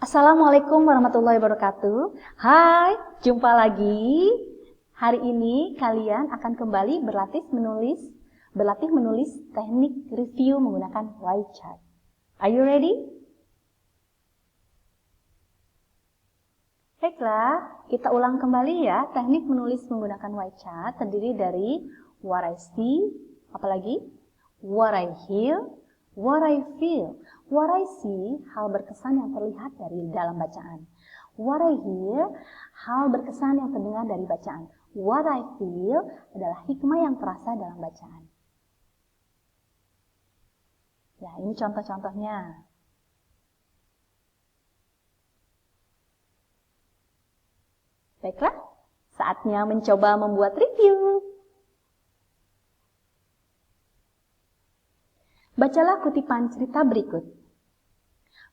Assalamualaikum warahmatullahi wabarakatuh. Hai, jumpa lagi. Hari ini kalian akan kembali berlatih menulis teknik review menggunakan YChat. Are you ready? Baiklah, kita ulang kembali ya. Teknik menulis menggunakan YChat terdiri dari what I see, apalagi what I hear, what I feel. What I see, hal berkesan yang terlihat dari dalam bacaan. What I hear, hal berkesan yang terdengar dari bacaan. What I feel adalah hikmah yang terasa dalam bacaan. Ya, ini contoh-contohnya. Baiklah, saatnya mencoba membuat review. Bacalah kutipan cerita berikut.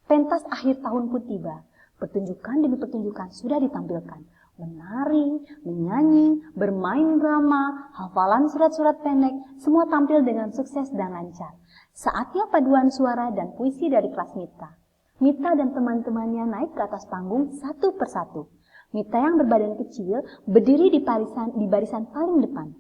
Pentas akhir tahun pun tiba. Pertunjukan demi pertunjukan sudah ditampilkan. Menari, menyanyi, bermain drama, hafalan surat-surat pendek, semua tampil dengan sukses dan lancar. Saatnya paduan suara dan puisi dari kelas Mita. Mita dan teman-temannya naik ke atas panggung satu persatu. Mita yang berbadan kecil berdiri di barisan paling depan.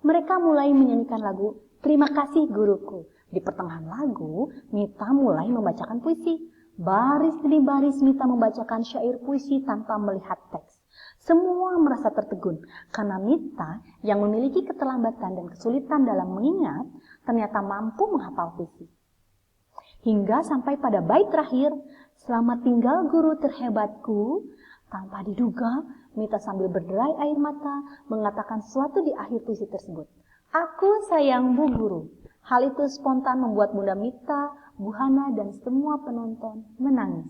Mereka mulai menyanyikan lagu Terima Kasih Guruku. Di pertengahan lagu, Mita mulai membacakan puisi. Baris demi baris Mita membacakan syair puisi tanpa melihat teks. Semua merasa tertegun karena Mita yang memiliki keterlambatan dan kesulitan dalam mengingat ternyata mampu menghafal puisi. Hingga sampai pada bait terakhir, selamat tinggal guru terhebatku. Tanpa diduga, Mita sambil berderai air mata mengatakan sesuatu di akhir puisi tersebut. Aku sayang Bu Guru. Hal itu spontan membuat Bunda Mita, Bu Hana, dan semua penonton menangis.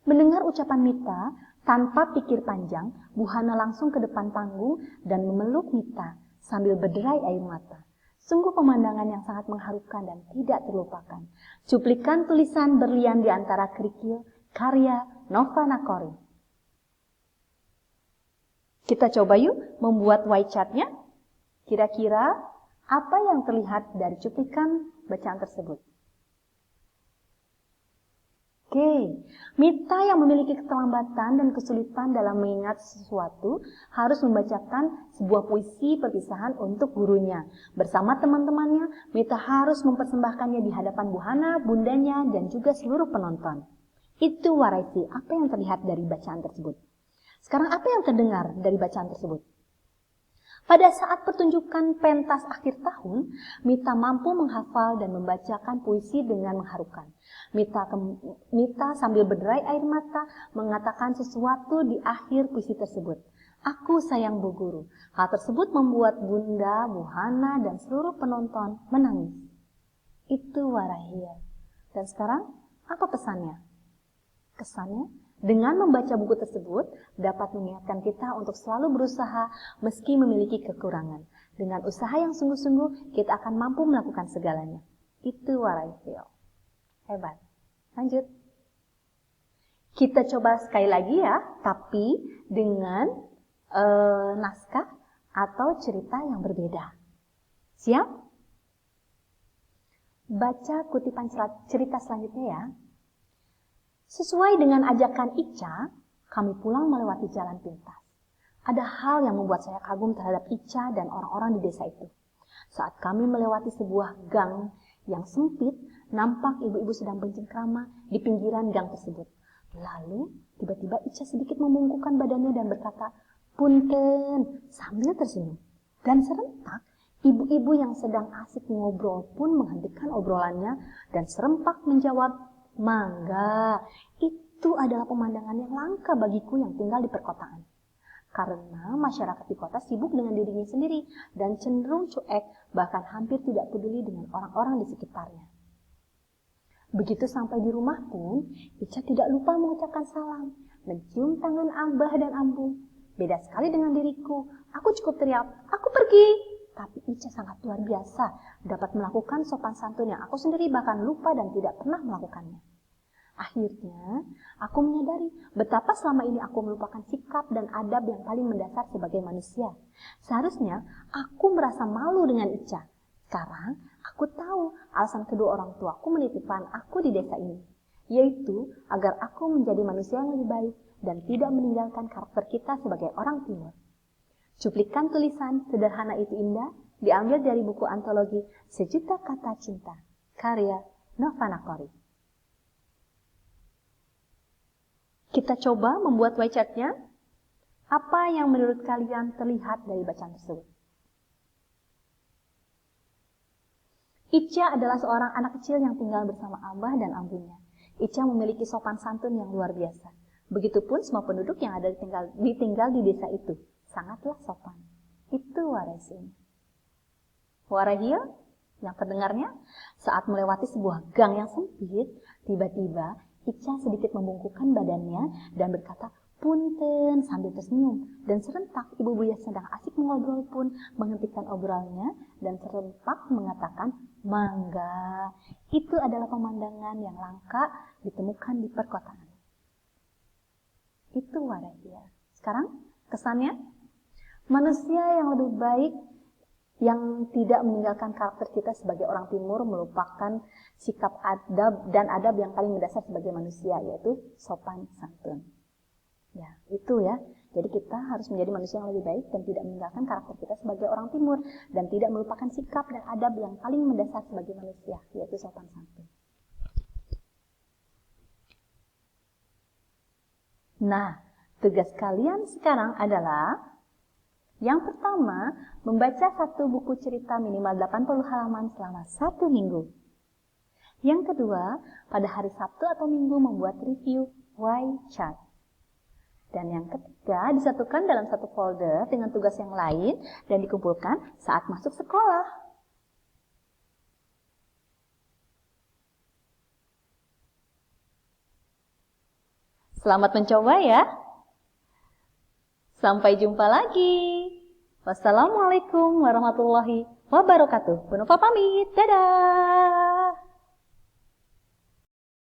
Mendengar ucapan Mita, tanpa pikir panjang, Bu Hana langsung ke depan panggung dan memeluk Mita sambil berderai air mata. Sungguh pemandangan yang sangat mengharukan dan tidak terlupakan. Cuplikan tulisan berlian di antara kerikil, karya Nova Nakori. Kita coba yuk membuat YChat-nya. Kira-kira apa yang terlihat dari cuplikan bacaan tersebut? Oke, Mita yang memiliki keterlambatan dan kesulitan dalam mengingat sesuatu harus membacakan sebuah puisi perpisahan untuk gurunya. Bersama teman-temannya, Mita harus mempersembahkannya di hadapan Bu Hana, bundanya, dan juga seluruh penonton. Itu warisi, apa yang terlihat dari bacaan tersebut. Sekarang apa yang terdengar dari bacaan tersebut? Pada saat pertunjukan pentas akhir tahun, Mita mampu menghafal dan membacakan puisi dengan mengharukan. Mita sambil berderai air mata mengatakan sesuatu di akhir puisi tersebut. Aku sayang Bu Guru. Hal tersebut membuat Bunda, Bu Hana, dan seluruh penonton menangis. Itu warahia. Dan sekarang, apa pesannya? Kesannya, dengan membaca buku tersebut dapat mengingatkan kita untuk selalu berusaha meski memiliki kekurangan. Dengan usaha yang sungguh-sungguh, kita akan mampu melakukan segalanya. Itu what I feel. Hebat. Lanjut. Kita coba sekali lagi ya, tapi dengan naskah atau cerita yang berbeda. Siap? Baca kutipan cerita selanjutnya ya. Sesuai dengan ajakan Ica, kami pulang melewati jalan pintas. Ada hal yang membuat saya kagum terhadap Ica dan orang-orang di desa itu. Saat kami melewati sebuah gang yang sempit, nampak ibu-ibu sedang bercengkrama di pinggiran gang tersebut. Lalu, tiba-tiba Ica sedikit membungkukkan badannya dan berkata, "Punten," sambil tersenyum. Dan serentak, ibu-ibu yang sedang asik ngobrol pun menghentikan obrolannya dan serempak menjawab, "Mangga." Itu adalah pemandangan yang langka bagiku yang tinggal di perkotaan. Karena masyarakat di kota sibuk dengan dirinya sendiri dan cenderung cuek, bahkan hampir tidak peduli dengan orang-orang di sekitarnya. Begitu sampai di rumah pun, Ica tidak lupa mengucapkan salam, mencium tangan Abah dan Ambu. Beda sekali dengan diriku, aku cukup teriak, "Aku pergi!" Tapi Ica sangat luar biasa, dapat melakukan sopan santun yang aku sendiri bahkan lupa dan tidak pernah melakukannya. Akhirnya, aku menyadari betapa selama ini aku melupakan sikap dan adab yang paling mendasar sebagai manusia. Seharusnya, aku merasa malu dengan Ica. Sekarang aku tahu alasan kedua orang tuaku menitipkan aku di desa ini, yaitu agar aku menjadi manusia yang lebih baik dan tidak meninggalkan karakter kita sebagai orang timur. Cuplikan tulisan Sederhana Itu Indah diambil dari buku antologi Sejuta Kata Cinta, karya Novana Kori. Kita coba membuat wechatnya. Apa yang menurut kalian terlihat dari bacaan tersebut? Ica adalah seorang anak kecil yang tinggal bersama abah dan ambunya. Ica memiliki sopan santun yang luar biasa. Begitupun semua penduduk yang ada ditinggal di desa itu. Sangatlah sopan. Itu Waraisin. Warahia yang terdengarnya saat melewati sebuah gang yang sempit, tiba-tiba Ica sedikit membungkukkan badannya dan berkata, "Punten," sambil tersenyum. Dan serentak ibu Buya sedang asik mengobrol pun menghentikan obrolannya dan serempak mengatakan, "Mangga." Itu adalah pemandangan yang langka ditemukan di perkotaan. Itu Warahia. Sekarang kesannya? Manusia yang lebih baik yang tidak meninggalkan karakter kita sebagai orang timur melupakan sikap adab dan adab yang paling mendasar sebagai manusia, yaitu sopan santun. Ya, itu ya. Jadi kita harus menjadi manusia yang lebih baik dan tidak meninggalkan karakter kita sebagai orang timur dan tidak melupakan sikap dan adab yang paling mendasar sebagai manusia, yaitu sopan santun. Nah, tugas kalian sekarang adalah yang pertama, membaca satu buku cerita minimal 80 halaman selama 1 minggu. Yang kedua, pada hari Sabtu atau Minggu membuat review Y-Chart. Dan yang ketiga, disatukan dalam satu folder dengan tugas yang lain dan dikumpulkan saat masuk sekolah. Selamat mencoba ya. Sampai jumpa lagi. Wassalamualaikum warahmatullahi wabarakatuh. Bu Nova pamit. Dadah.